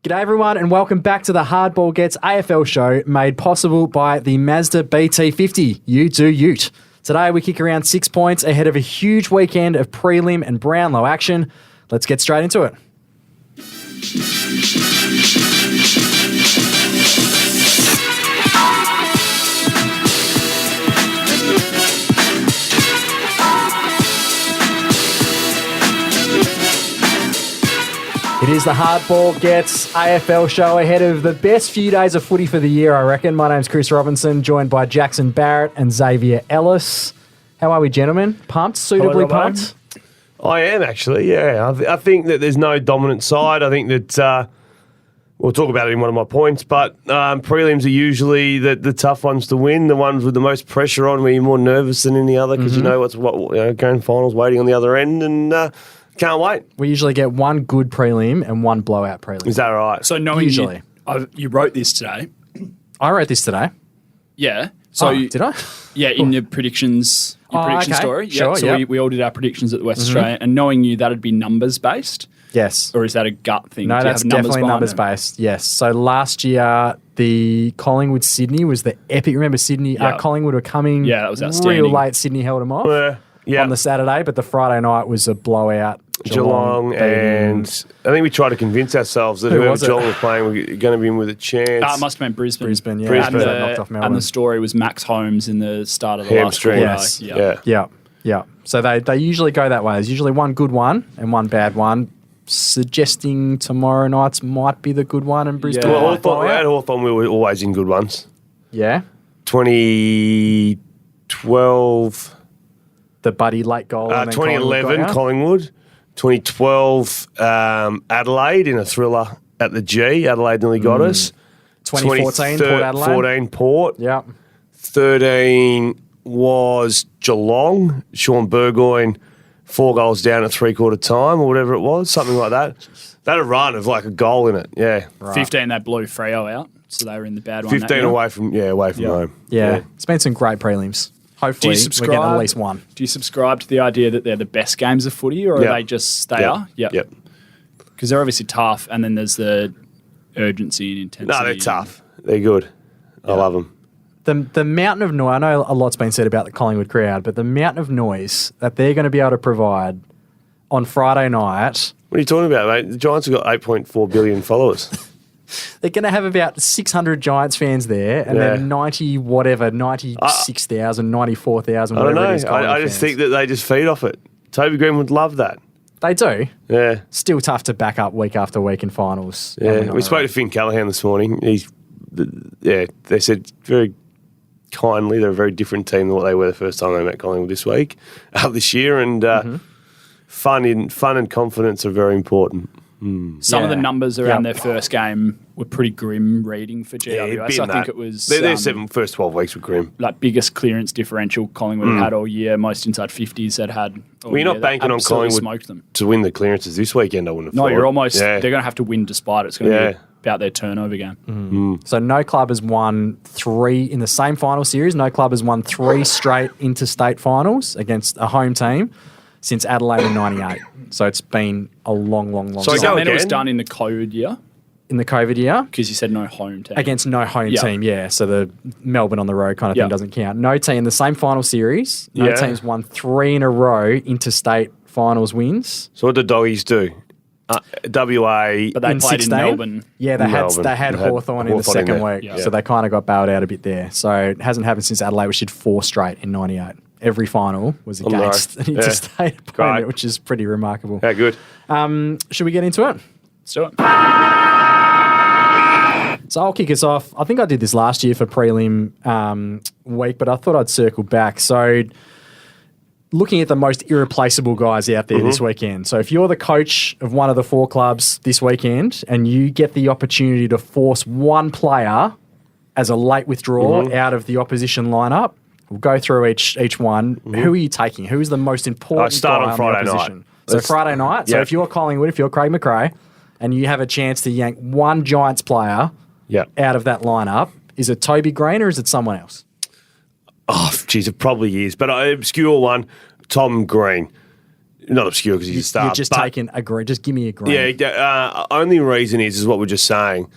G'day everyone and welcome back to the Hardball Gets AFL show made possible by the Mazda BT50. You do ute. Today we kick around 6 points ahead of a huge weekend of prelim and Brownlow action. Let's get straight into it. It is the Hardball Gets AFL show ahead of the best few days of footy for the year, I reckon. My name's Chris Robinson, joined by Jackson Barrett and Xavier Ellis. How are we, gentlemen? Pumped? Suitably pumped? I am, actually, yeah. I think that there's no dominant side. I think that we'll talk about it in one of my points, but prelims are usually the tough ones to win, the ones with the most pressure on where you're more nervous than any other because you know grand finals waiting on the other end, and can't wait. We usually get one good prelim and one blowout prelim. Is that right? So knowing Usually. you wrote this today. I wrote this today. Yeah. So did I? Yeah, in your predictions, prediction okay. story. Sure, Yeah. So yep. we all did our predictions at the West Australian, and knowing you, that'd be numbers based, Yes. or is that a gut thing? No, Do you that's have numbers definitely behind numbers it? based. Yes. So last year, the Collingwood-Sydney was the epic. Remember, Sydney, Yeah. Collingwood were coming Yeah, that was outstanding. real late. Sydney held them off Yeah. on the Saturday, but the Friday night was a blowout. Geelong, beating- and I think we tried to convince ourselves that Who whoever was it? Geelong were playing were going to be in with a chance. It must have been Brisbane. Brisbane, yeah. Brisbane. That knocked off Melbourne. And the story was Max Holmes in the start of the Hamstring. last quarter. Yes. Yeah. Yeah. So they usually go that way. There's usually one good one and one bad one, suggesting tomorrow night's might be the good one and Brisbane. Yeah. Well, might blow at out. Hawthorn, we were always in good ones. Yeah. 2012, The Buddy late goal. And then 2011, got out. Collingwood. 2012, Adelaide in a thriller at the G. Adelaide nearly got us. 2014, Port Adelaide. 14, Port. Yeah. 13 was Geelong. Sean Burgoyne, 4 goals down at three-quarter time or whatever it was, something like that. They had a run of like a goal in it, yeah. 15, they blew Freo out, so they were in the bad one. 15 away from home. Yeah. It's been some great prelims. Hopefully, we're getting at least one. Do you subscribe to the idea that they're the best games of footy, or Yeah. are they just they Yep. are? Yep. Because they're obviously tough, and then there's the urgency and intensity. No, they're tough. They're good. I love them. The mountain of noise, I know a lot's been said about the Collingwood crowd, but the mountain of noise that they're going to be able to provide on Friday night, What are you talking about, mate? The Giants have got 8.4 billion followers. they're going to have about 600 Giants fans there and Yeah. then 96,000, 94,000, I don't whatever know. it is. Collingwood I just fans. think that they just feed off it. Toby Green would love that. They do. Yeah. Still tough to back up week after week in finals. Yeah. We spoke to Finn Callahan this morning. They said very kindly they're a very different team than what they were the first time they met Collingwood this year, and fun and confidence are very important. Some of the Yeah. numbers around Yep. their first game were pretty grim reading for GWS. I think it was their first 12 weeks were grim. like biggest clearance differential Collingwood had all year. Most inside 50s that had. All Well, you're year. not They banking on absolutely Collingwood smoked them. to win the clearances this weekend, I wouldn't have No, thought. you're almost. Yeah. They're going to have to win despite it. It's going to Yeah. be about their turnover game. So no club has won 3 in the same final series. No club has won 3 straight interstate finals against a home team since Adelaide in 98. So it's been a long So And go then it was again? done in the COVID year in the COVID year. because you said no home team. Against no home Yeah. team, yeah. So the Melbourne on the road kind of Yeah. thing doesn't count. No team, the same final series, no Yeah. team's won 3 in a row interstate finals wins. So what did Doggies do? WA. But they in played 16. in Melbourne. Yeah, they Melbourne. had They had Hawthorn in the Hawthorn in second there. week. Yeah. So they kind of got bailed out a bit there. So it hasn't happened since Adelaide, which did 4 straight in 98. Every final was On the road. against an Yeah. interstate opponent, Great. which is pretty remarkable. How good? Should we get into it? Let's do it. So I'll kick us off. I think I did this last year for prelim week, but I thought I'd circle back. So looking at the most irreplaceable guys out there this weekend. So if you're the coach of one of the 4 clubs this weekend and you get the opportunity to force one player as a late withdrawal out of the opposition lineup, we'll go through each one. Who are you taking? Who is the most important start guy on the Friday night. opposition? So Friday night. So Yeah. if you're Collingwood, if you're Craig McRae, and you have a chance to yank one Giants player Yeah. out of that lineup, is it Toby Green or is it someone else? Oh, geez, it probably is. But an obscure one, Tom Green. not obscure because he's a star. You're just but taking a green. Just give me a green. Yeah, only reason is what we're just saying.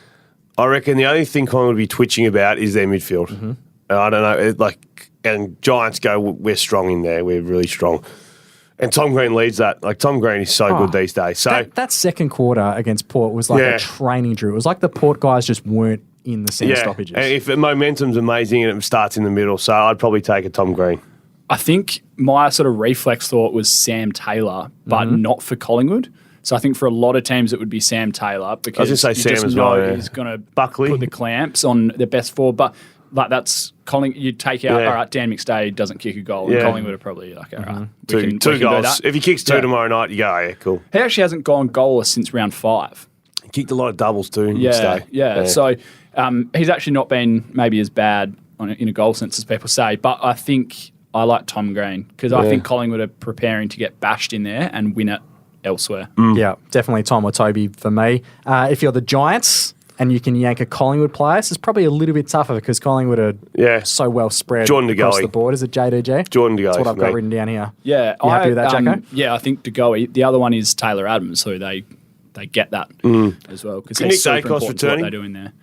I reckon the only thing Collingwood would be twitching about is their midfield. I don't know, and Giants go, we're strong in there. We're really strong. And Tom Green leads that. Like, Tom Green is so good these days. So that second quarter against Port was like a training drill. It was like the Port guys just weren't in the centre stoppages. And if the momentum's amazing and it starts in the middle, so I'd probably take a Tom Green. I think my sort of reflex thought was Sam Taylor, but not for Collingwood. So I think for a lot of teams it would be Sam Taylor because I was going to say you Sam just as know well. he's going to Buckley. put the clamps on their best forward. But like that's you take out, all right, Dan McStay doesn't kick a goal, and Collingwood are probably like, all right, we can two do goals. that. If he kicks two tomorrow night, you go, yeah, cool. He actually hasn't gone goalless since round 5. He kicked a lot of doubles too. Yeah. So he's actually not been maybe as bad in a goal sense as people say, but I think I like Tom Green because I think Collingwood are preparing to get bashed in there and win it elsewhere. Yeah, definitely Tom or Toby for me. If you're the Giants and you can yank a Collingwood player, it's probably a little bit tougher because Collingwood are so well spread across the board. Is it JDG? Jordan De Goey. That's what I've got written down here. Yeah. You happy with that, Jacko? Yeah, I think De Goey. The other one is Taylor Adams, who they get that as well because Nick Dacos returning? what they do in there.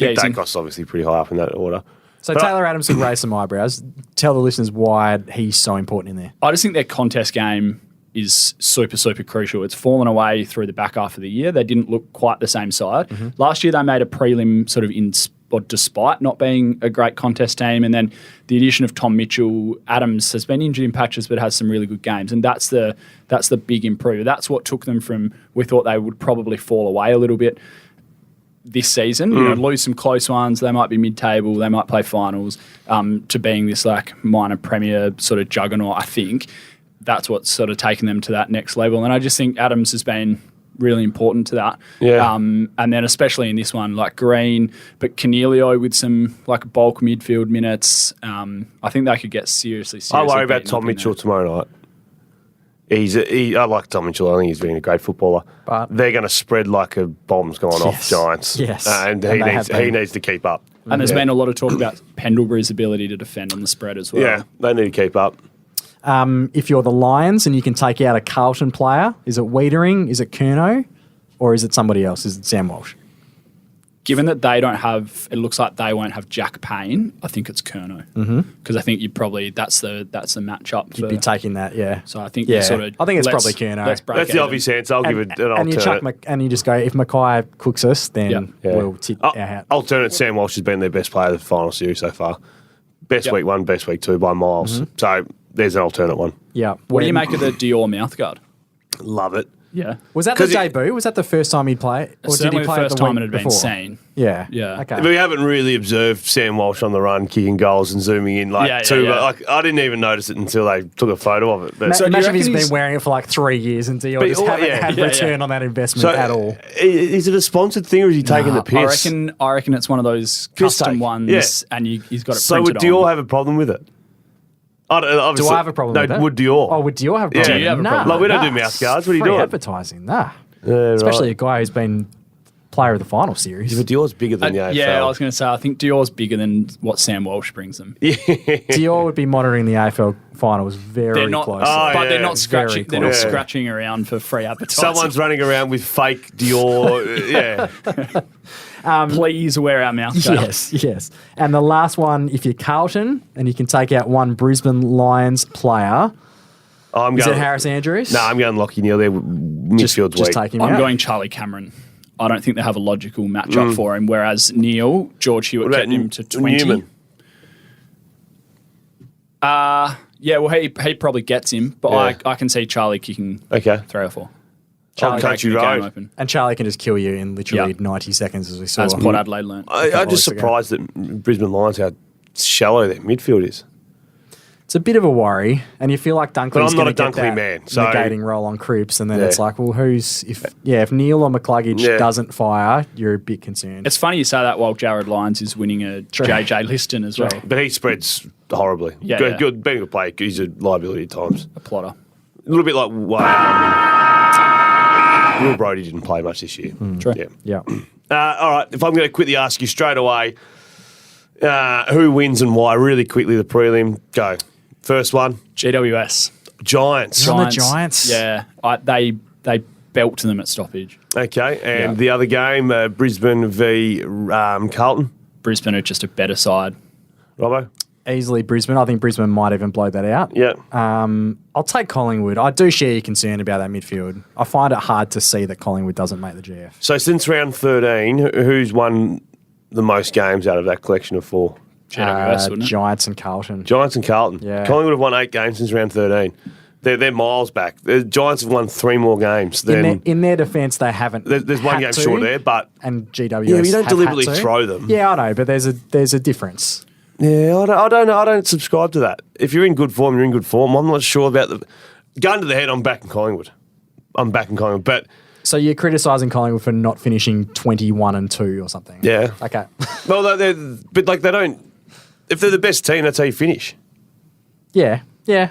Nick Dacos is obviously pretty high up in that order. So Taylor Adams can raise some eyebrows. Tell the listeners why he's so important in there. I just think their contest game is super, super crucial. It's fallen away through the back half of the year. They didn't look quite the same side. Last year they made a prelim sort of despite not being a great contest team. And then the addition of Tom Mitchell, Adams has been injured in patches but has some really good games. And that's the big improver. That's what took them from, we thought they would probably fall away a little bit this season, lose some close ones. They might be mid-table, they might play finals, to being this like minor premier sort of juggernaut. I think that's what's sort of taken them to that next level. And I just think Adams has been really important to that. Yeah. And then especially in this one, like Green, but Cornelio with some like bulk midfield minutes. I think they could get seriously. I worry about Tom Mitchell tomorrow night. I like Tom Mitchell. I think he's been a great footballer. But they're going to spread like a bomb's gone off Giants. Yes. And he needs to keep up. And there's been a lot of talk about Pendlebury's ability to defend on the spread as well. Yeah, they need to keep up. If you're the Lions and you can take out a Carlton player, is it Wiedering, is it Curnow, or is it somebody else? Is it Sam Walsh? Given that they don't have, it looks like they won't have Jack Payne. I think it's Curnow because I think you probably that's the matchup. You'd be taking that, yeah. So I think you sort of. I think it's probably Curnow. That's the obvious answer. I'll give it an alternate. And you just go, if Mackay cooks us, then we'll tip our hat. Alternate, Sam Walsh has been their best player of the final series so far. Best week 1, best week 2 by miles. So there's an alternate one. Yeah. What do you make of the Dior mouthguard? Love it. Yeah. Was that the debut? Was that the first time he'd play? Or did he play the first the time week it had been before? seen. Yeah. Yeah. Okay. We haven't really observed Sam Walsh on the run, kicking goals and zooming in But like I didn't even notice it until they took a photo of it. But So imagine if he's been wearing it for like 3 years and Dior just haven't had return on that investment at all. Is it a sponsored thing or is he taking the piss? I reckon it's one of those custom ones, and he's got it So printed would Dior have a problem with it? Do I have a problem with that? No, would Dior? Oh, would Dior have a problem? Do you have a problem? Like, we don't do mouth guards. What are you Free doing? advertising, nah. Yeah, Especially a guy who's been player of the final series. But Dior's bigger than the AFL. Yeah, I was going to say, I think Dior's bigger than what Sam Walsh brings them. Dior would be monitoring the AFL finals very They're closely. but they're not scratching. They're not closely. scratching around for free advertising. Someone's running around with fake Dior. Please wear our mouth guard. Yes. And the last one, if you're Carlton and you can take out one Brisbane Lions player, is it Harris Andrews? No, I'm going Lockie Neal there. Midfield's just weak. take him I'm out. going Charlie Cameron. I don't think they have a logical matchup for him. Whereas Neil, George Hewitt kept him to 20. Newman? Yeah, well, he probably gets him, but I can see Charlie kicking 3 or 4. Charlie Country Road. Open. And Charlie can just kill you in literally 90 seconds, as we saw. As Port Adelaide learned. I'm just surprised that Brisbane Lions, how shallow their midfield is. It's a bit of a worry, and you feel like Dunkley's I'm not going to a get Dunkley that man, so- negating role on Cripps, and then it's like, well, if Neil or McCluggage doesn't fire, you're a bit concerned. It's funny you say that while Jared Lyons is winning a JJ Liston as well. But he spreads horribly. Yeah, good, being a player, he's a liability at times. A plotter. A little bit like Will Brodie didn't play much this year. True. Yeah. All right, if I'm going to quickly ask you straight away, who wins and why? Really quickly, the prelim. Go. First one. GWS. Giants. On the Giants? Yeah, they belt them at stoppage. Okay, and Yeah. the other game, Brisbane v Carlton. Brisbane are just a better side. Robbo? Easily Brisbane. I think Brisbane might even blow that out. Yeah. I'll take Collingwood. I do share your concern about that midfield. I find it hard to see that Collingwood doesn't make the GF. So since round 13, who's won the most games out of that collection of 4? GWS, wouldn't it? Giants and Carlton. Giants and Carlton. Yeah. Collingwood have won 8 games since round 13. They're miles back. The Giants have won 3 more games than... In their defence, they haven't. There's one had game to, short there, but... And GWS. Yeah, but you don't have deliberately had to. throw them. Yeah, I know, but there's a difference. Yeah, I don't know. I don't subscribe to that. If you're in good form, you're in good form. I'm not sure about the... Gun to the head, I'm backing Collingwood. But... So you're criticising Collingwood for not finishing 21-2 or something? Yeah. Okay. Well, they don't... If they're the best team, that's how you finish. Yeah,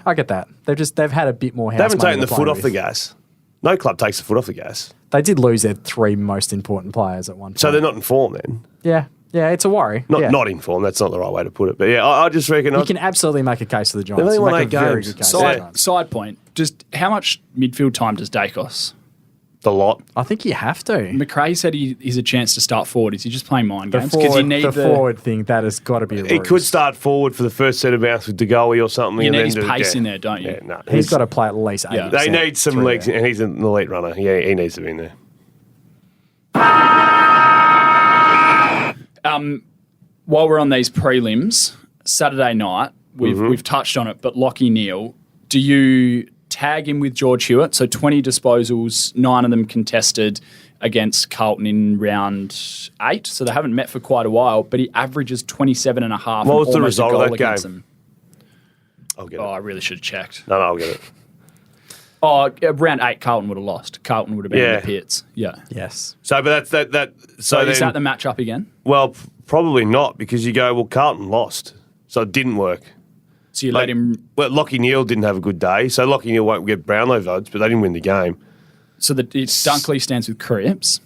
I get that. They've had a bit more house They haven't money taken the to foot play off the with. gas. No club takes the foot off the gas. They did lose their 3 most important players at one point. So they're not in form then. Yeah, it's a worry. Yeah. Not in form. That's not the right way to put it. But yeah, I just reckon... You can absolutely make a case for the Giants. only You won make 8 a very games. good case for the Yeah. Giants. Side point, just how much midfield time does Dacos? The lot. I think you have to. McRae said he's a chance to start forward. Is he just playing mind The games? Because you need forward thing, that has got to be a He ruse. could start forward for the first set of bounce with De Goey or something. You and need then his do- pace yeah. in there, don't you? Yeah, no. He's got to play at least 80%. Yeah. They need some through legs, there. and he's an elite runner. Yeah, he needs to be in there. While we're on these prelims, Saturday night, we've touched on it, but Lachie Neale, do you tag him with George Hewitt? So 20 disposals, 9 of them contested against Carlton in round 8. So they haven't met for quite a while, but he averages 27 and a half. What was the almost a result of goal that against game? them. I'll get Oh, it. I really should have checked. No, I'll get it. Oh, round 8, Carlton would have lost. Carlton would have been in Yeah. the pits. Yeah. Yes. So, but that's that. So Is then, that the matchup again? well, probably not because you go, well, Carlton lost, so it didn't work. So you let him. Well, Lachie Neale didn't have a good day, so Lachie Neale won't get Brownlow votes, but they didn't win the game. So Dunkley stands with Cripps.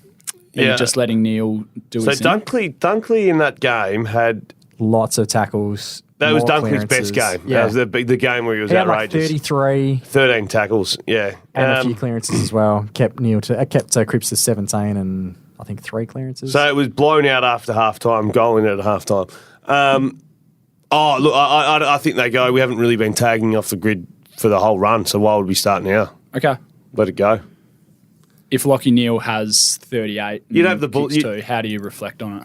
And Yeah. you're just letting Neale do So his thing. Dunkley in that game had Lots of tackles. that was more Dunkley's best clearances. game. Yeah. That was the game where he was He had like outrageous. 33 13 tackles, yeah. and a few clearances as well. Kept Cripps to 17 and I think 3 clearances. So it was blown out after half time, goal in at half time. Look, I think they go, we haven't really been tagging off the grid for the whole run, so why would we start now? Okay. Let it go. If Lachie Neale has 38 and You'd have the ball- kicks you- 2, how do you reflect on it?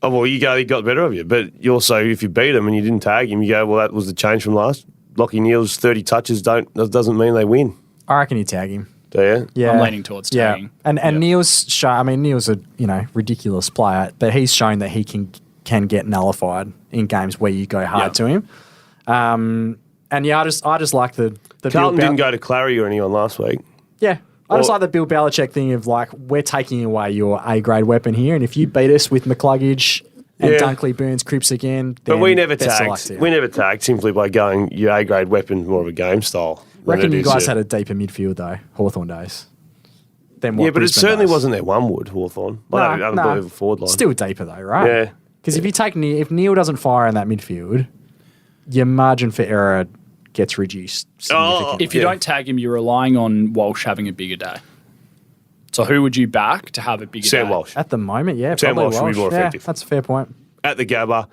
Oh, well, you go, he got the better of you. But you also, if you beat him and you didn't tag him, you go, well, that was the change from last. Lachie Neale's 30 touches doesn't mean they win. I reckon you tag him. Do you? Yeah. I'm leaning towards tagging. And Yeah. Neale's Neale's a ridiculous player, but he's shown that he can get nullified in games where you go hard Yeah. to him. And yeah, I just like the Carlton Bill didn't go to Clary or anyone last week. Yeah. I just Or- like the Bill Belichick thing of like, we're taking away your A-grade weapon here, and if you beat us with McCluggage and Yeah. Dunkley, Burns, Cripps again, then But we never best of luck tagged. to you. We never tagged simply by going, your A-grade weapon, more of a game style. than Reckon it you is guys your- had a deeper midfield though, Hawthorn days. Than what Yeah, but it Brisbane certainly does. wasn't their one wood, Hawthorn. Like, an unbelievable forward line. Still deeper though, right? Yeah. Because if you take if Neale doesn't fire in that midfield, your margin for error gets reduced significantly. If you Yeah. don't tag him, you're relying on Walsh having a bigger day. So who would you back to have a bigger Sam day? Walsh. At the moment, yeah, Sam probably Walsh would be more Yeah, effective. that's a fair point. At the Gabba.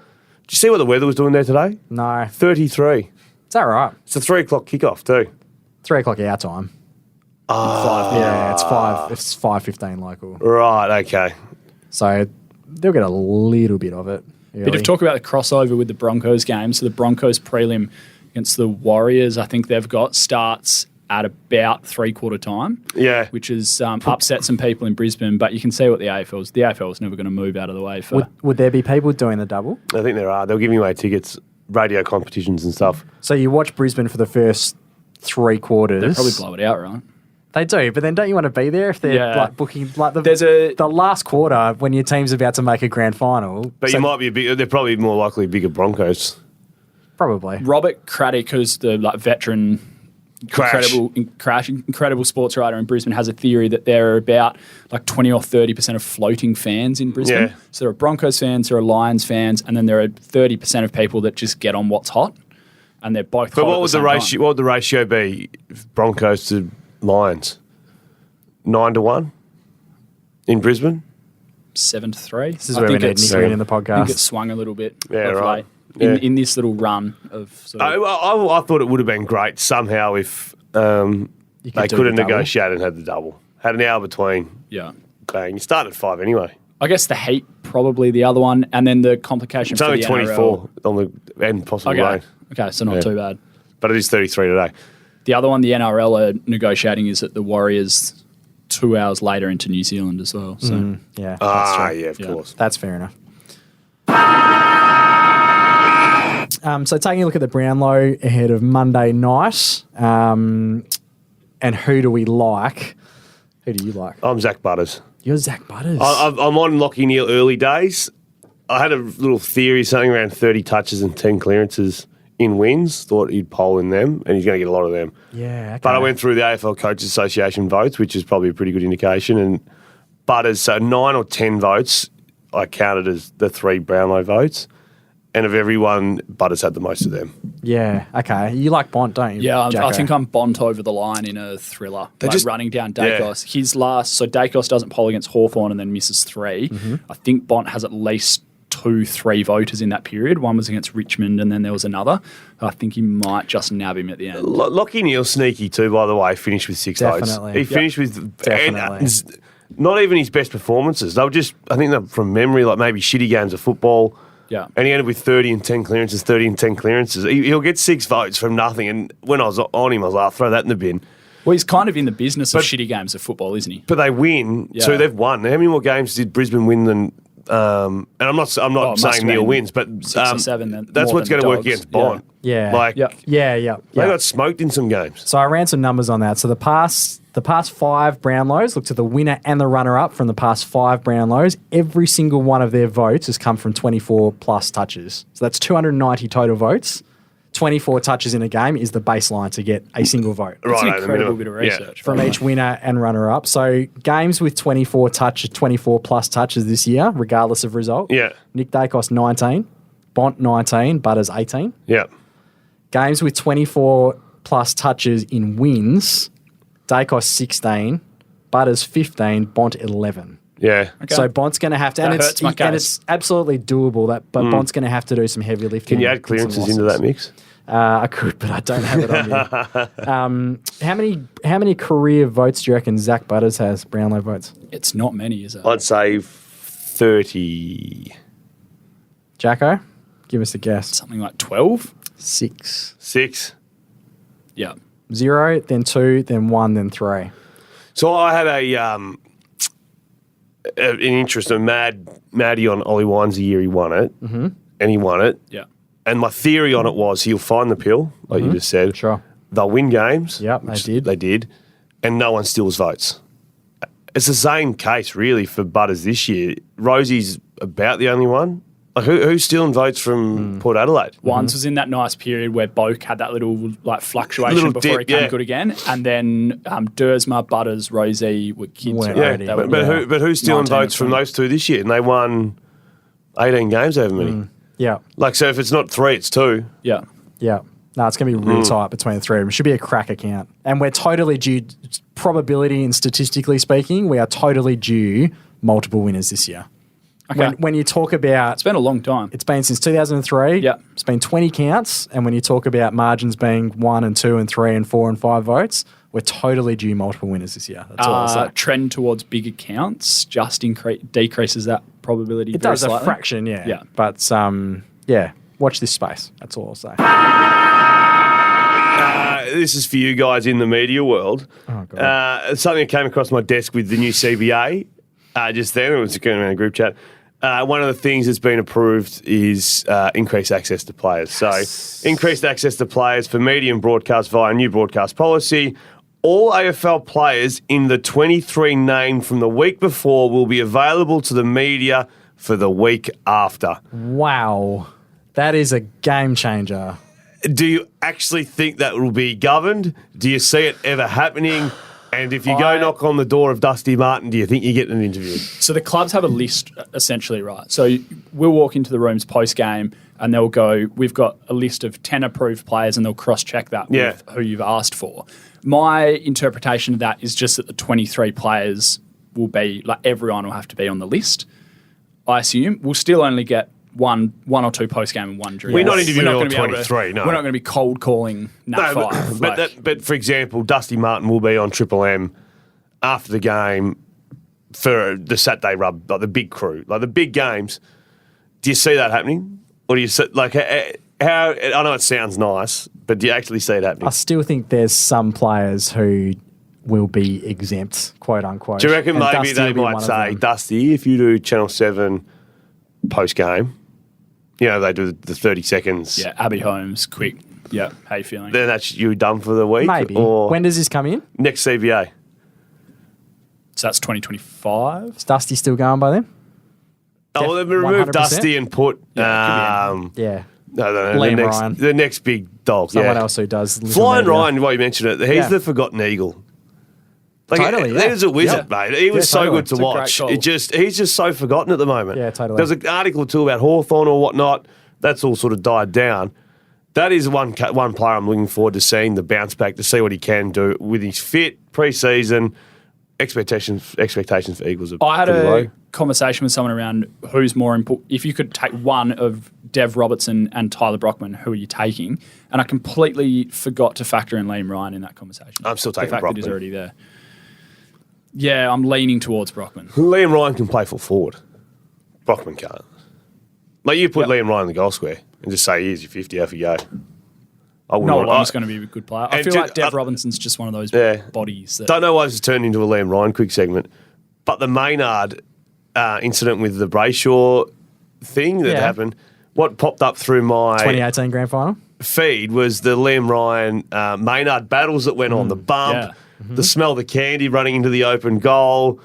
Did you see what the weather was doing there today? No, 33. is that right? It's a 3 o'clock kickoff too. 3 o'clock our time. Yeah, it's 5. It's 5:15 local. Right, okay. So they'll get a little bit of it. Bit early. of talk about the crossover with the Broncos game. So the Broncos prelim against the Warriors, I think they've got, starts at about 3/4 time. Yeah. Which has upset some people in Brisbane, but you can see what the AFL's. The AFL's never going to move out of the way for. Would there be people doing the double? I think there are. They'll give you away tickets, radio competitions and stuff. So you watch Brisbane for the first 3 quarters. They'll probably blow it out, right? They do, but then don't you want to be there if they're Yeah. like booking like There's a- the last quarter when your team's about to make a grand final? But So- you might be they're probably more likely bigger Broncos. probably. Robert Craddock, who's the veteran, Crash. incredible sports writer in Brisbane, has a theory that there are about 20 or 30% of floating fans in Brisbane. Yeah. So there are Broncos fans, there are Lions fans, and then there are 30% of people that just get on what's hot. and they're both. But hot what at would the same ratio? time. What would the ratio be? Broncos to Lions, 9-1 in Brisbane. 7-3. This is where we need Nick in the I think it podcast. swung a little bit. Yeah, of right. late Yeah. in this little run of. Sort of I thought it would have been great somehow if they do could the have double. negotiated and had the double. Had an hour between. yeah. Bang. You start at 5 anyway. I guess the Heat probably the other one, and then the complication It's for only the 24 on the end possible NRL. rain. Okay, so not Yeah. too bad. But it is 33 today. The other one the NRL are negotiating is that the Warriors 2 hours later into New Zealand as well. So Yeah, that's true. Yeah, of Yeah. course. That's fair enough. So taking a look at the Brownlow ahead of Monday night, and who do we like? Who do you like? I'm Zach Butters. You're Zach Butters. I'm on Lockie Neal early days. I had a little theory, something around 30 touches and 10 clearances in wins. Thought he'd poll in them, and he's going to get a lot of them. yeah, okay. But I went through the AFL Coaches Association votes, which is probably a pretty good indication. And Butters, so 9 or 10 votes, I counted as the 3 Brownlow votes. And of everyone, Butters had the most of them. Yeah, okay. You like Bont, don't you? yeah, I Jacko? think I'm Bont over the line in a thriller. They Like just- running down yeah. Dacos. His last, so Dacos doesn't poll against Hawthorn and then misses 3. I think Bont has at least 2-3 voters in that period. One was against Richmond and then there was another. I think he might just nab him at the end. Lockie Neal's sneaky too, by the way. Finished with 6 votes. Definitely. He Yep. finished with Definitely. and, not even his best performances. They were just, I think they're from memory, like maybe shitty games of football. Yeah. And he ended with 30 and 10 clearances, 30 and 10 clearances. He'll get 6 votes from nothing. And when I was on him, I was like, I'll throw that in the bin. Well, he's kind of in the business of But- shitty games of football, isn't he? But they win, so Yeah. they've won. How many more games did Brisbane win than? And I'm not it must saying have Neil been wins, but 6 or 7 then, that's more what's than going to work Dogs. against Bond. Yeah. like Yep. Yeah. they got smoked in some games. So I ran some numbers on that. So the past 5 Brownlows, looked at the winner and the runner-up from the past 5 Brownlows. Every single one of their votes has come from 24 plus touches. So that's 290 total votes. 24 touches in a game is the baseline to get a single vote It's an Right, incredible the bit of minimum. research. from by the each way. winner and runner-up. So games with 24 plus touches this year, regardless of result. Yeah. Nick Dacos 19, Bont 19, Butters 18. Yeah. Games with 24 plus touches in wins, Dacos 16, Butters 15, Bont 11. Yeah. So Bont's going to have to, and That hurts my and case. it's absolutely doable. But Bont's going to have to do some heavy lifting. Can you add and some clearances into losses. that mix? I could, but I don't have it on here. How many career votes do you reckon Zach Butters has? Brownlow votes. It's not many, is it? I'd say 30. Jacko, give us a guess. Something like 12? 6. 6. Yeah. 0, then 2, then 1, then 3. So I had an interest in Maddie on Ollie Wines the year he won it, and he won it. Yeah. And my theory on it was he'll find the pill, like you just said. Sure. They'll win games. Yep, they which did. They did. And no one steals votes. It's the same case, really, for Butters this year. Rosie's about the only one. Like, who's stealing votes from Port Adelaide? Once was in that nice period where Boak had that little like fluctuation Little before dip, he came yeah. good again, and then Dersma, Butters, Rosie were kids. Went right? Yeah, already. They were- but who's stealing 19 or votes from 20. those two this year? And they won 18 games over many. Yeah. Like, so if it's not 3, it's 2. Yeah. Yeah. No, it's going to be real tight between the three of them. It should be a crack account. And we're totally due, probability and statistically speaking, we are totally due multiple winners this year. Okay. When you talk about, It's been a long time. it's been since 2003. Yeah. It's been 20 counts. And when you talk about margins being 1 and 2 and 3 and 4 and 5 votes, we're totally due multiple winners this year. That's all I'll say. Trend towards big accounts just decreases that probability. It very does a slightly. fraction, yeah. Yeah. But, yeah, watch this space. That's all I'll say. This is for you guys in the media world. Oh, God. Something that came across my desk with the new CBA just then. It was going around a group chat. One of the things that's been approved is increased access to players. So increased access to players for media and broadcast via new broadcast policy. All AFL players in the 23 named from the week before will be available to the media for the week after. Wow. That is a game changer. Do you actually think that will be governed? Do you see it ever happening? And if you go knock on the door of Dusty Martin, do you think you get an interview? So the clubs have a list, essentially, right? So we'll walk into the rooms post-game and they'll go, we've got a list of 10 approved players, and they'll cross-check that with who you've asked for. My interpretation of that is just that the 23 players will be, like, everyone will have to be on the list, I assume. We'll still only get one or two post-game and one during. We're not interviewing all 23, no. We're not going to be cold calling Nat 5. But for example, Dusty Martin will be on Triple M after the game for the Saturday rub, like the big crew, like the big games. Do you see that happening? Or do you see, like, how, I know it sounds nice, but do you actually see it happening? I still think there's some players who will be exempt, quote unquote. Do you reckon and maybe Dusty they will be might one of say, them. Dusty, if you do Channel 7 post-game, you know, they do the 30 seconds. Yeah, Abby Holmes, quick. Yeah, how you feeling? Then that's you done for the week? Maybe. Or When does this come in? next CBA? So that's 2025. Is Dusty still going by then? Oh, well, they've removed 100%? Dusty and put Yeah. no, Liam the Ryan. the next big dog. Someone yeah. else who does. Flying little media. Ryan, what you mentioned it, he's Yeah. the forgotten eagle. Like, Totally, yeah. He was a wizard, mate. He was so totally. good to It's a great watch. call. He's just so forgotten at the moment. Yeah, totally. There was an article too about Hawthorn or whatnot. That's all sort of died down. That is one player I'm looking forward to seeing the bounce back, to see what he can do with his fit pre-season. Expectations for Eagles are I had pretty a low. conversation with someone around who's more important. If you could take one of Dev Robertson and Tyler Brockman, who are you taking? And I completely forgot to factor in Liam Ryan in that conversation. I'm still taking the fact Brockman. that he's already there. Yeah, I'm leaning towards Brockman. Liam Ryan can play full forward. Brockman can't. Like, you put Liam Ryan in the goal square and just say, here's your 50, off you go. I wouldn't No, want- Long's going to be a good player. I and feel ju- like Dev Robinson's just one of those Yeah. bodies. That, Don't know why this has turned into a Liam Ryan quick segment, but the Maynard incident with the Brayshaw thing that Yeah. happened, what popped up through my 2018 grand final. feed was the Liam Ryan Maynard battles that went on, the bump, Yeah. the smell of the candy running into the open goal.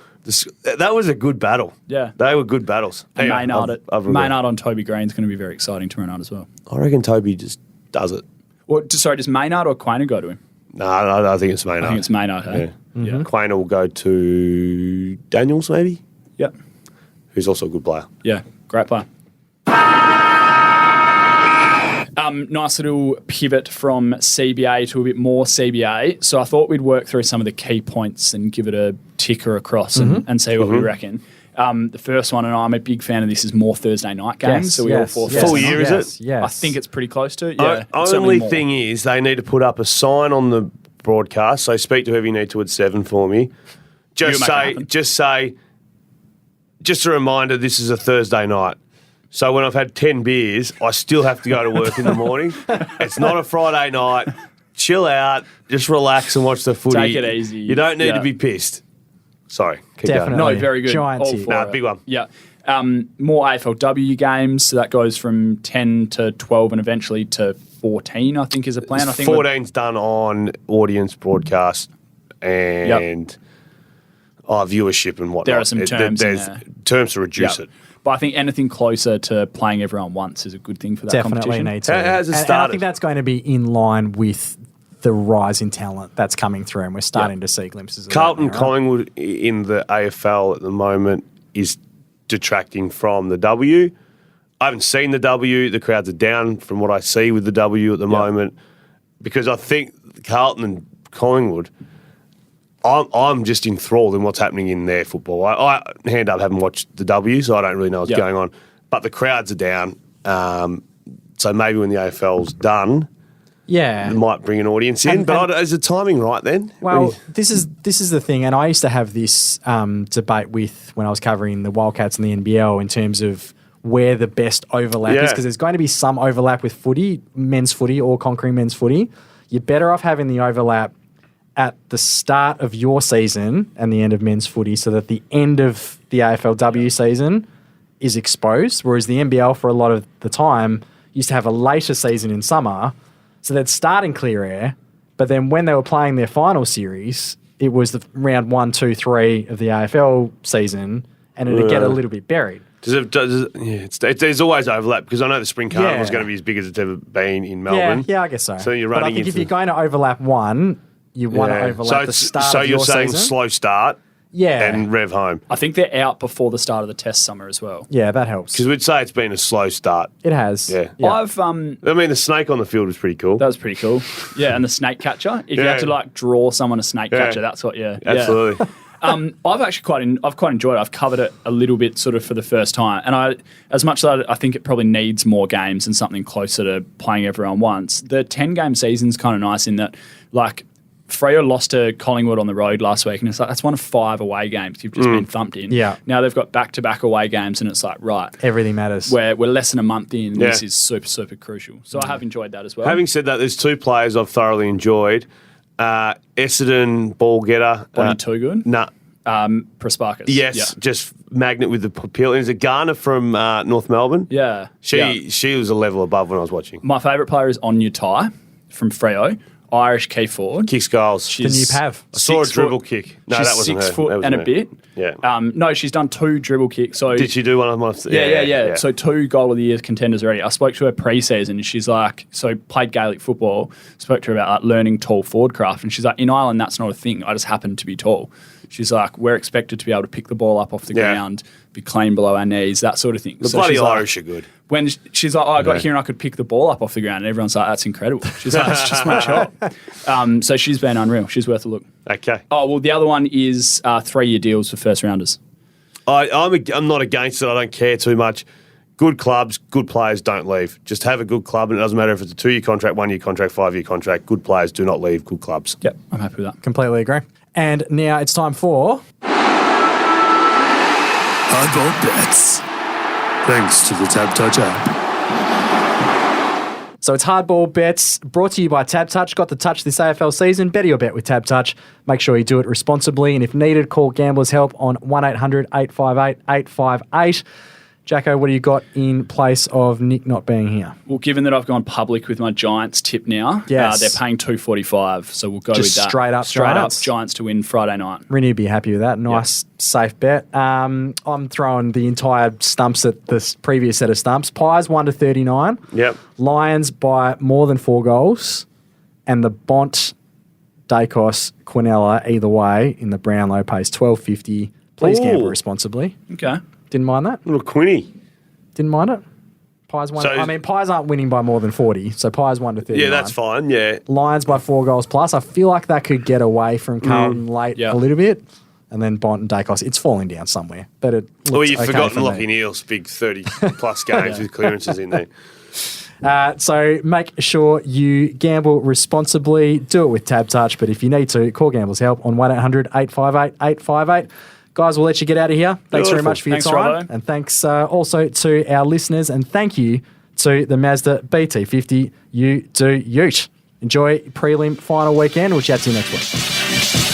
That was a good battle. Yeah. They were good battles. and Anyway, Maynard on Toby Green's going to be very exciting tomorrow night as well. I reckon Toby just does it. Well, sorry, does Maynard or Quainer go to him? No, I think it's Maynard. I think it's Maynard, Yeah. hey? Yeah. Quainer will go to Daniels, maybe, Yep. who's also a good player. Yeah, great player. Nice little pivot from CBA to a bit more CBA. So I thought we'd work through some of the key points and give it a ticker across and see what we reckon. The first one, and I'm a big fan of this, is more Thursday night games. Yes, so we all four yes, Full Thursday year, night. is it? Yes. I think it's pretty close to it. Yeah. Only thing is, they need to put up a sign on the broadcast. So speak to whoever you need to at 7 for me. Just make it say, just a reminder, this is a Thursday night. So when I've had 10 beers, I still have to go to work in the morning. It's not a Friday night. Chill out, just relax and watch the footy. Take it easy. You don't need Yeah. to be pissed. Sorry, keep Definitely. going. No, very good. Giant All tick. for Nah, it. big one. Yeah. More AFLW games. So that goes from 10 to 12 and eventually to 14, I think is a plan. I think 14's done on audience broadcast and viewership and whatnot. There are some terms in There's there. terms to reduce Yep. it. But I think anything closer to playing everyone once is a good thing for that Definitely competition. need to. How has it And I started? think that's going to be in line with the rise in talent that's coming through, and we're starting to see glimpses of Carlton that now, right? Collingwood in the AFL at the moment is detracting from the W. I haven't seen the W. The crowds are down from what I see with the W at the moment, because I think Carlton and Collingwood, I'm just enthralled in what's happening in their football. I hand up, haven't watched the W, so I don't really know what's going on. But the crowds are down. So maybe when the AFL's done, Yeah. it might bring an audience in. But is the timing right then? Well, this is the thing, and I used to have this debate with when I was covering the Wildcats and the NBL in terms of where the best overlap is, because there's going to be some overlap with footy, men's footy or conquering men's footy. You're better off having the overlap at the start of your season and the end of men's footy, so that the end of the AFLW season is exposed, whereas the NBL for a lot of the time used to have a later season in summer, so they'd start in clear air, but then when they were playing their final series, it was the round 1, 2, 3 of the AFL season, and it'd get a little bit buried. There's always overlap, because I know the Spring Carnival is going to be as big as it's ever been in Melbourne. Yeah, I guess so. So you're But I running think if into you're going to overlap one, you want to Yeah. overlap the start so of you're your saying season. slow start Yeah. and rev home. I think they're out before the start of the test summer as well. Yeah, that helps. Because we'd say it's been a slow start. It has. Yeah. I've I mean, the snake on the field was pretty cool. That was pretty cool. Yeah, and the snake catcher. If you Yeah. had to like draw someone a snake Yeah. catcher, that's what. Yeah, Absolutely. I've actually I've quite enjoyed it. I've covered it a little bit sort of for the first time, and as much as I think it probably needs more games and something closer to playing everyone once. The 10-game season's kind of nice in that, like, Freo lost to Collingwood on the road last week, and it's like that's one of 5 away games you've just been thumped in. Yeah. Now they've got back-to-back away games, and it's like, right, Everything matters. we're less than a month in. Yeah. This is super, super crucial. So I have enjoyed that as well. Having said that, there's 2 players I've thoroughly enjoyed. Essendon ball getter. Bonnie Too Good. Nah. Prasparkas. Yes, just magnet with the peel. Is it Garner from North Melbourne? Yeah. She was a level above when I was watching. My favourite player is Anya Tai from Freo, Irish key forward. Kicks goals. The new Pav. I saw a 6 dribble foot- kick. No, she's that wasn't 6 her. foot That and a wasn't her. bit. Yeah. No, she's done 2 dribble kicks. So Did she do one of my? Yeah. So 2 goal of the year contenders already. I spoke to her pre-season, and she's like, so played Gaelic football. Spoke to her about like learning tall forward craft, and she's like, in Ireland that's not a thing. I just happen to be tall. She's like, we're expected to be able to pick the ball up off the Yeah. ground, be clean below our knees, that sort of thing. The So bloody she's like- Irish are good. when she's like, I got Yeah. here and I could pick the ball up off the ground, and everyone's like, that's incredible. She's like, that's just my job. So she's been unreal. She's worth a look. Okay. Oh, well, the other one is 3-year deals for first rounders. I'm not against it. I don't care too much. Good clubs, good players don't leave. Just have a good club, and it doesn't matter if it's a 2-year contract, 1-year contract, 5-year contract. Good players do not leave. Good clubs. Yep, I'm happy with that. Completely agree. And now it's time for... Hardball bets. Thanks to the Tab Touch app. So it's Hardball Bets, brought to you by Tab Touch. Got the touch this AFL season. Better your bet with Tab Touch. Make sure you do it responsibly. And if needed, call Gamblers Help on 1-800-858-858. Jacko, what do you got in place of Nick not being here? Well, given that I've gone public with my Giants tip now, Yes. they're paying $2.45, so we'll go Just with that. straight up Giants? Giants to win Friday night. Rennie would be happy with that. Nice, safe bet. I'm throwing the entire stumps at this previous set of stumps. Pies 1-39. Yep. Lions by more than 4 goals. And the Bont, Dacos, Quinella, either way, in the Brownlow pays $12.50. Please Ooh. gamble responsibly. Okay. Didn't mind that. Little Quinny. Didn't mind it. Pies won. So- I mean, Pies aren't winning by more than 40, so Pies 1-39. Yeah, that's fine. Yeah. Lions by 4 goals plus. I feel like that could get away from Carlton late Yeah. a little bit. And then Bont and Dacos, it's falling down somewhere. But it Well, looks you've okay forgotten for me. Lockie Neal's big 30-plus games with clearances in there. So make sure you gamble responsibly. Do it with Tab Touch. But if you need to, call Gamblers Help on 1-800-858-858. Guys, we'll let you get out of here. Thanks very Beautiful. much for your Thanks, time. Robbo. And thanks also to our listeners. And thank you to the Mazda BT50. You do ute. Enjoy prelim final weekend. We'll chat to you next week.